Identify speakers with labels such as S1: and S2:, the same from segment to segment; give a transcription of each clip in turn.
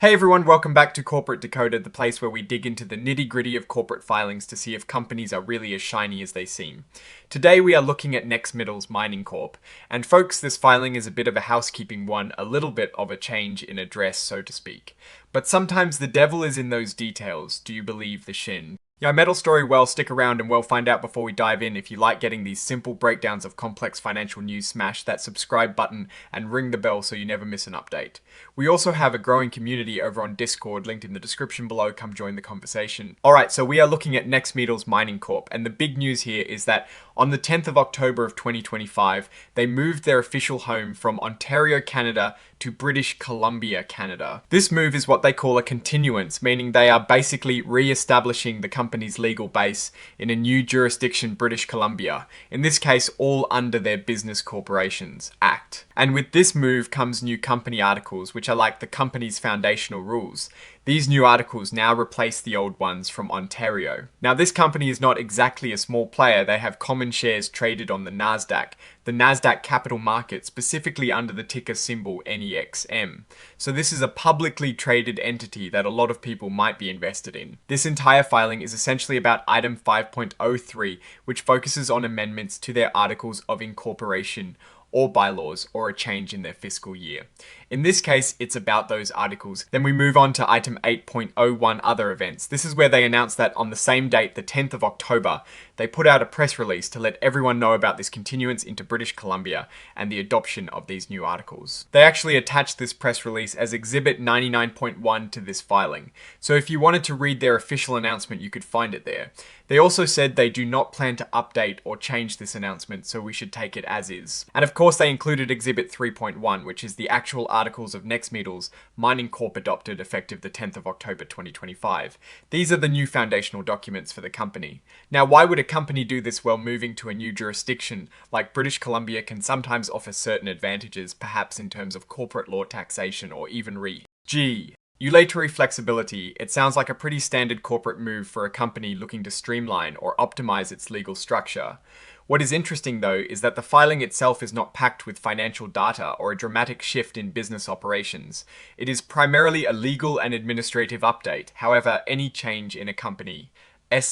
S1: Hey everyone, welcome back to Corporate Decoded, the place where we dig into the nitty-gritty of corporate filings to see if companies are really as shiny as they seem. Today we are looking at NexMetals Mining Corp. And folks, this filing is a bit of a housekeeping one, a little bit of a change in address, so to speak. But sometimes the devil is in those details, do you believe the shin? Yeah, metal story well, stick around and we'll find out before we dive in. If you like getting these simple breakdowns of complex financial news, smash that subscribe button and ring the bell so you never miss an update. We also have a growing community over on Discord, linked in the description below. Come join the conversation. Alright, so we are looking at NexMetals Mining Corp, and the big news here is that on the 10th of October of 2025, they moved their official home from Ontario, Canada to British Columbia, Canada. This move is what they call a continuance, meaning they are basically re-establishing the company's legal base in a new jurisdiction, British Columbia. In this case, all under their Business Corporations Act. And with this move comes new company articles, which are like the company's foundational rules. These new articles now replace the old ones from Ontario. Now, this company is not exactly a small player. They have common shares traded on the NASDAQ capital market, specifically under the ticker symbol NEXM. So this is a publicly traded entity that a lot of people might be invested in. This entire filing is essentially about item 5.03, which focuses on amendments to their articles of incorporation or bylaws, or a change in their fiscal year. In this case, it's about those articles. Then we move on to item 8.01, other events. This is where they announce that on the same date, the 10th of October, they put out a press release to let everyone know about this continuance into British Columbia and the adoption of these new articles. They actually attached this press release as Exhibit 99.1 to this filing. So if you wanted to read their official announcement, you could find it there. They also said they do not plan to update or change this announcement, so we should take it as is. And of course, they included Exhibit 3.1, which is the actual articles of NexMetals Mining Corp adopted effective the 10th of October 2025. These are the new foundational documents for the company. Now, why would a company do this while moving to a new jurisdiction? Like British Columbia can sometimes offer certain advantages, perhaps in terms of corporate law, taxation, or even G. Ulatory flexibility. It sounds like a pretty standard corporate move for a company looking to streamline or optimize its legal structure. What is interesting though is that the filing itself is not packed with financial data or a dramatic shift in business operations. It is primarily a legal and administrative update. However, any change in a company's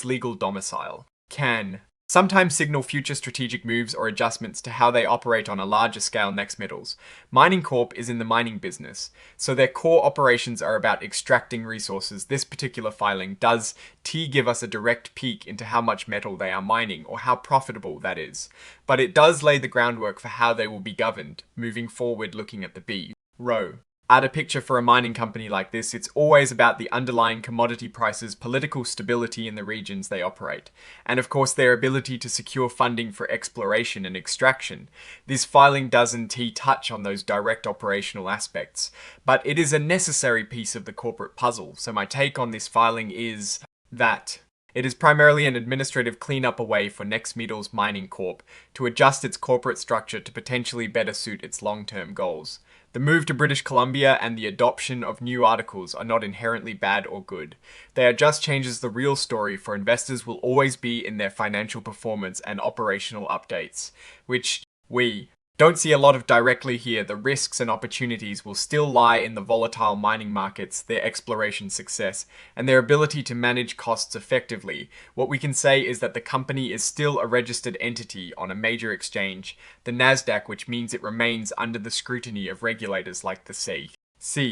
S1: legal domicile can sometimes signal future strategic moves or adjustments to how they operate on a larger scale. NexMetals Mining Corp is in the mining business, so their core operations are about extracting resources. This particular filing does give us a direct peek into how much metal they are mining or how profitable that is, but it does lay the groundwork for how they will be governed moving forward. Looking at the B row. At a picture for a mining company like this, it's always about the underlying commodity prices, political stability in the regions they operate, and of course their ability to secure funding for exploration and extraction. This filing doesn't touch on those direct operational aspects, but it is a necessary piece of the corporate puzzle. So my take on this filing is that it is primarily an administrative cleanup away for NexMetals Mining Corp to adjust its corporate structure to potentially better suit its long-term goals. The move to British Columbia and the adoption of new articles are not inherently bad or good. They are just changes. The real story for investors will always be in their financial performance and operational updates, which we don't see a lot of directly here. The risks and opportunities will still lie in the volatile mining markets, their exploration success, and their ability to manage costs effectively. What we can say is that the company is still a registered entity on a major exchange, the NASDAQ, which means it remains under the scrutiny of regulators like the SEC.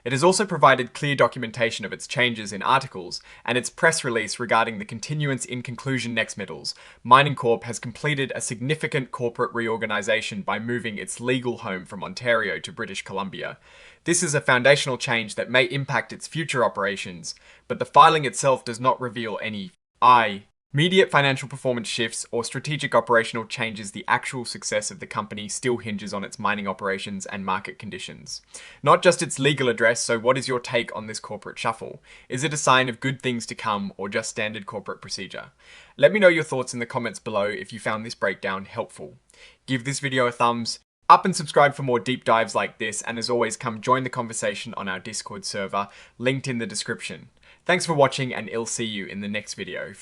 S1: It has also provided clear documentation of its changes in articles, and its press release regarding the continuance. In conclusion, NexMetals Mining Corp has completed a significant corporate reorganization by moving its legal home from Ontario to British Columbia. This is a foundational change that may impact its future operations, but the filing itself does not reveal any immediate financial performance shifts or strategic operational changes. The actual success of the company still hinges on its mining operations and market conditions, not just its legal address. So what is your take on this corporate shuffle? Is it a sign of good things to come or just standard corporate procedure? Let me know your thoughts in the comments below. If you found this breakdown helpful, give this video a thumbs up and subscribe for more deep dives like this. And as always, come join the conversation on our Discord server, linked in the description. Thanks for watching, and I'll see you in the next video.